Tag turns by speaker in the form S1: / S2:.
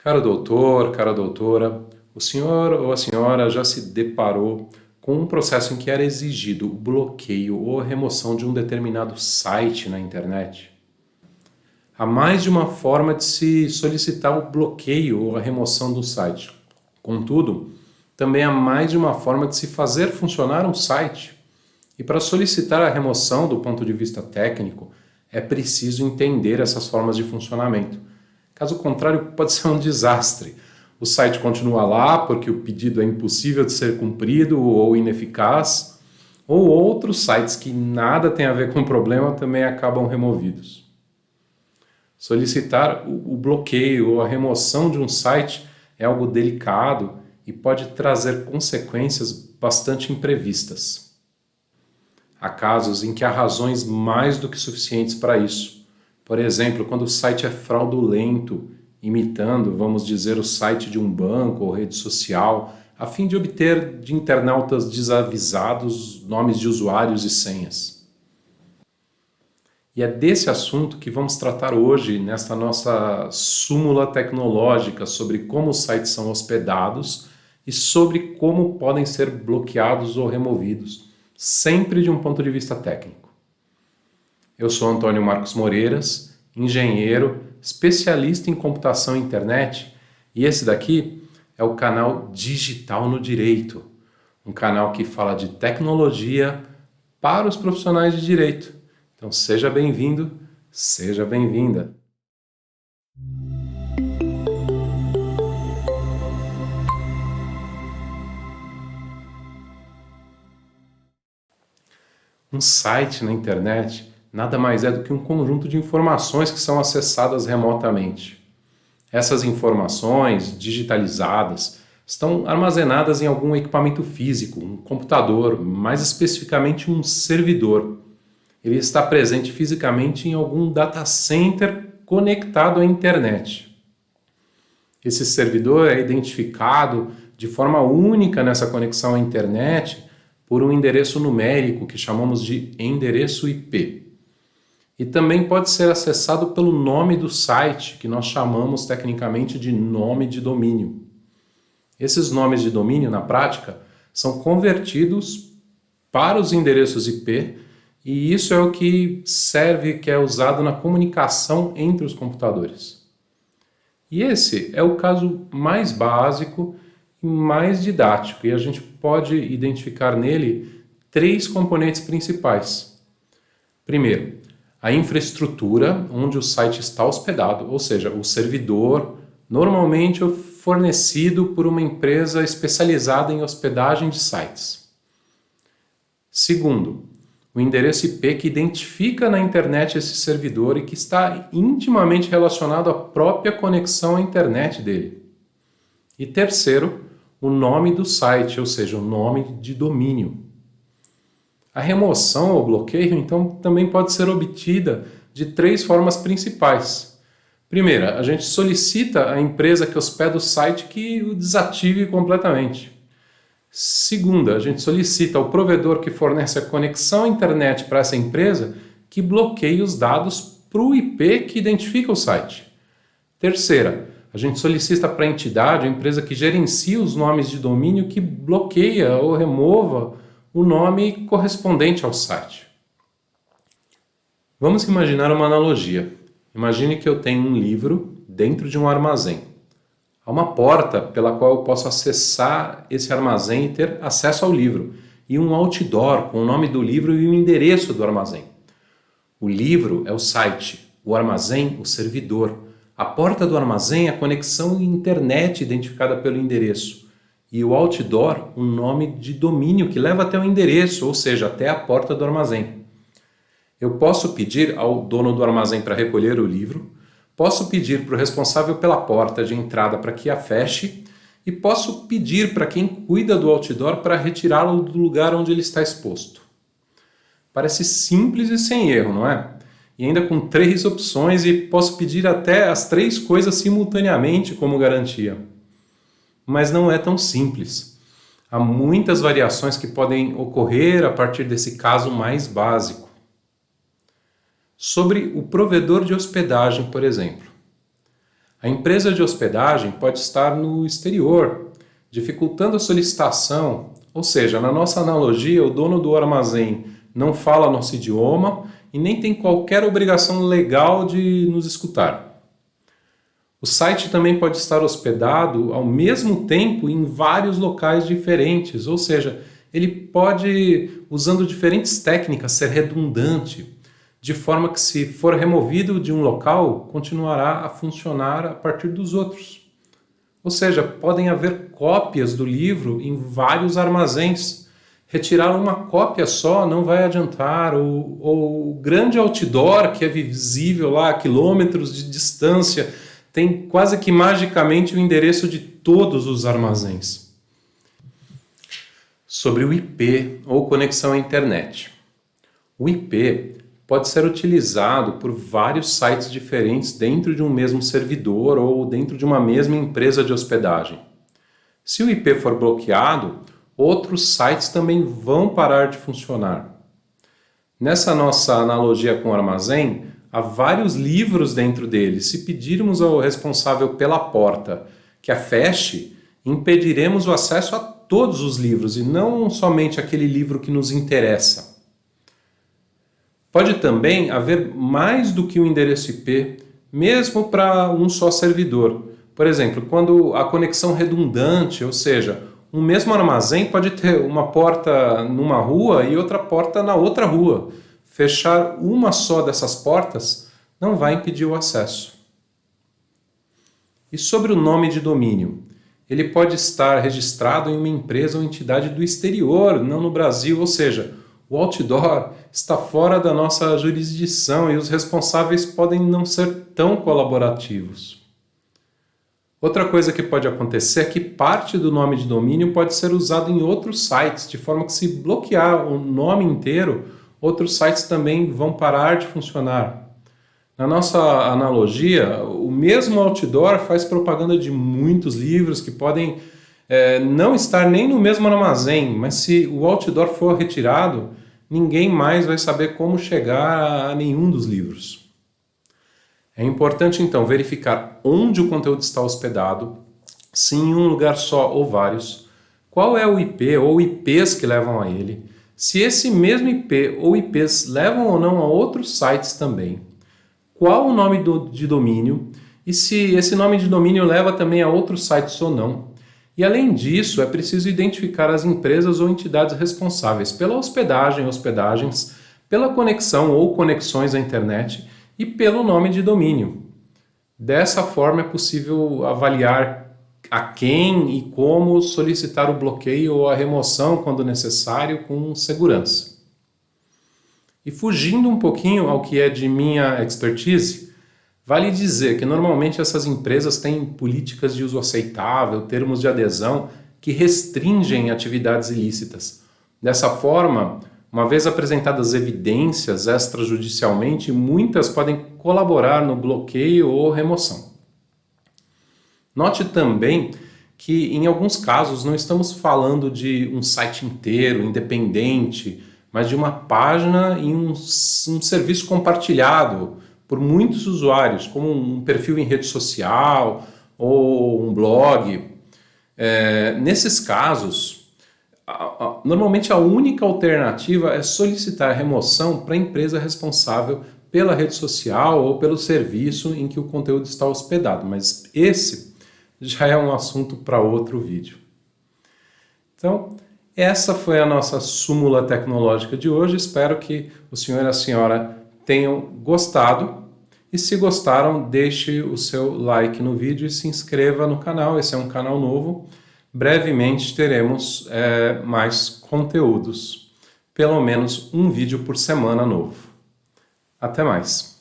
S1: Caro doutor, cara doutora, o senhor ou a senhora já se deparou com um processo em que era exigido o bloqueio ou a remoção de um determinado site na internet? Há mais de uma forma de se solicitar o bloqueio ou a remoção do site. Contudo, também há mais de uma forma de se fazer funcionar um site. E para solicitar a remoção do ponto de vista técnico, é preciso entender essas formas de funcionamento. Caso contrário, pode ser um desastre. O site continua lá porque o pedido é impossível de ser cumprido ou ineficaz, ou outros sites que nada têm a ver com o problema também acabam removidos. Solicitar o bloqueio ou a remoção de um site é algo delicado e pode trazer consequências bastante imprevistas. Há casos em que há razões mais do que suficientes para isso. Por exemplo, quando o site é fraudulento, imitando, vamos dizer, o site de um banco ou rede social, a fim de obter de internautas desavisados nomes de usuários e senhas. E é desse assunto que vamos tratar hoje nesta nossa súmula tecnológica sobre como os sites são hospedados e sobre como podem ser bloqueados ou removidos, sempre de um ponto de vista técnico. Eu sou Antônio Marcos Moreiras, engenheiro, especialista em computação e internet, e esse daqui é o canal Digital no Direito, um canal que fala de tecnologia para os profissionais de direito. Então seja bem-vindo, seja bem-vinda. Um site na internet nada mais é do que um conjunto de informações que são acessadas remotamente. Essas informações, digitalizadas, estão armazenadas em algum equipamento físico, um computador, mais especificamente um servidor. Ele está presente fisicamente em algum data center conectado à internet. Esse servidor é identificado de forma única nessa conexão à internet por um endereço numérico que chamamos de endereço IP. E também pode ser acessado pelo nome do site, que nós chamamos tecnicamente de nome de domínio. Esses nomes de domínio, na prática, são convertidos para os endereços IP, e isso é o que serve, que é usado na comunicação entre os computadores. E esse é o caso mais básico e mais didático, e a gente pode identificar nele três componentes principais. Primeiro, a infraestrutura onde o site está hospedado, ou seja, o servidor, normalmente fornecido por uma empresa especializada em hospedagem de sites. Segundo, o endereço IP que identifica na internet esse servidor e que está intimamente relacionado à própria conexão à internet dele. E terceiro, o nome do site, ou seja, o nome de domínio. A remoção ou bloqueio, então, também pode ser obtida de três formas principais. Primeira, a gente solicita à empresa que hospeda o site que o desative completamente. Segunda, a gente solicita ao provedor que fornece a conexão à internet para essa empresa que bloqueie os dados para o IP que identifica o site. Terceira, a gente solicita para a entidade, a empresa que gerencia os nomes de domínio, que bloqueia ou remova o nome correspondente ao site. Vamos imaginar uma analogia. Imagine que eu tenho um livro dentro de um armazém. Há uma porta pela qual eu posso acessar esse armazém e ter acesso ao livro, e um outdoor com o nome do livro e o endereço do armazém. O livro é o site, o armazém, o servidor. A porta do armazém é a conexão à internet identificada pelo endereço. E o outdoor, um nome de domínio que leva até o endereço, ou seja, até a porta do armazém. Eu posso pedir ao dono do armazém para recolher o livro, posso pedir para o responsável pela porta de entrada para que a feche e posso pedir para quem cuida do outdoor para retirá-lo do lugar onde ele está exposto. Parece simples e sem erro, não é? E ainda com três opções, e posso pedir até as três coisas simultaneamente como garantia. Mas não é tão simples. Há muitas variações que podem ocorrer a partir desse caso mais básico. Sobre o provedor de hospedagem, por exemplo. A empresa de hospedagem pode estar no exterior, dificultando a solicitação, ou seja, na nossa analogia, o dono do armazém não fala nosso idioma e nem tem qualquer obrigação legal de nos escutar. O site também pode estar hospedado ao mesmo tempo em vários locais diferentes, ou seja, ele pode, usando diferentes técnicas, ser redundante, de forma que, se for removido de um local, continuará a funcionar a partir dos outros. Ou seja, podem haver cópias do livro em vários armazéns. Retirar uma cópia só não vai adiantar. O grande outdoor, que é visível lá a quilômetros de distância, tem quase que magicamente o endereço de todos os armazéns. Sobre o IP, ou conexão à internet. O IP pode ser utilizado por vários sites diferentes dentro de um mesmo servidor ou dentro de uma mesma empresa de hospedagem. Se o IP for bloqueado, outros sites também vão parar de funcionar. Nessa nossa analogia com o armazém, há vários livros dentro dele. Se pedirmos ao responsável pela porta que a feche, impediremos o acesso a todos os livros e não somente aquele livro que nos interessa. Pode também haver mais do que um endereço IP, mesmo para um só servidor. Por exemplo, quando a conexão redundante, ou seja, um mesmo armazém pode ter uma porta numa rua e outra porta na outra rua. Fechar uma só dessas portas não vai impedir o acesso. E sobre o nome de domínio? Ele pode estar registrado em uma empresa ou entidade do exterior, não no Brasil, ou seja, o outdoor está fora da nossa jurisdição e os responsáveis podem não ser tão colaborativos. Outra coisa que pode acontecer é que parte do nome de domínio pode ser usado em outros sites, de forma que, se bloquear o nome inteiro, outros sites também vão parar de funcionar. Na nossa analogia, o mesmo outdoor faz propaganda de muitos livros que podem não estar nem no mesmo armazém, mas se o outdoor for retirado, ninguém mais vai saber como chegar a nenhum dos livros. É importante então verificar onde o conteúdo está hospedado, se em um lugar só ou vários, qual é o IP ou IPs que levam a ele, se esse mesmo IP ou IPs levam ou não a outros sites também, qual o nome de domínio e se esse nome de domínio leva também a outros sites ou não. E além disso, é preciso identificar as empresas ou entidades responsáveis pela hospedagem, hospedagens, pela conexão ou conexões à internet e pelo nome de domínio. Dessa forma é possível avaliar a quem e como solicitar o bloqueio ou a remoção quando necessário com segurança. E fugindo um pouquinho ao que é de minha expertise, vale dizer que normalmente essas empresas têm políticas de uso aceitável, termos de adesão que restringem atividades ilícitas. Dessa forma, uma vez apresentadas evidências extrajudicialmente, muitas podem colaborar no bloqueio ou remoção. Note também que, em alguns casos, não estamos falando de um site inteiro, independente, mas de uma página em um serviço compartilhado por muitos usuários, como um perfil em rede social ou um blog. Nesses casos, normalmente a única alternativa é solicitar a remoção para a empresa responsável pela rede social ou pelo serviço em que o conteúdo está hospedado, mas esse já é um assunto para outro vídeo. Então, essa foi a nossa súmula tecnológica de hoje. Espero que o senhor e a senhora tenham gostado. E se gostaram, deixe o seu like no vídeo e se inscreva no canal. Esse é um canal novo. Brevemente teremos mais conteúdos. Pelo menos um vídeo por semana novo. Até mais!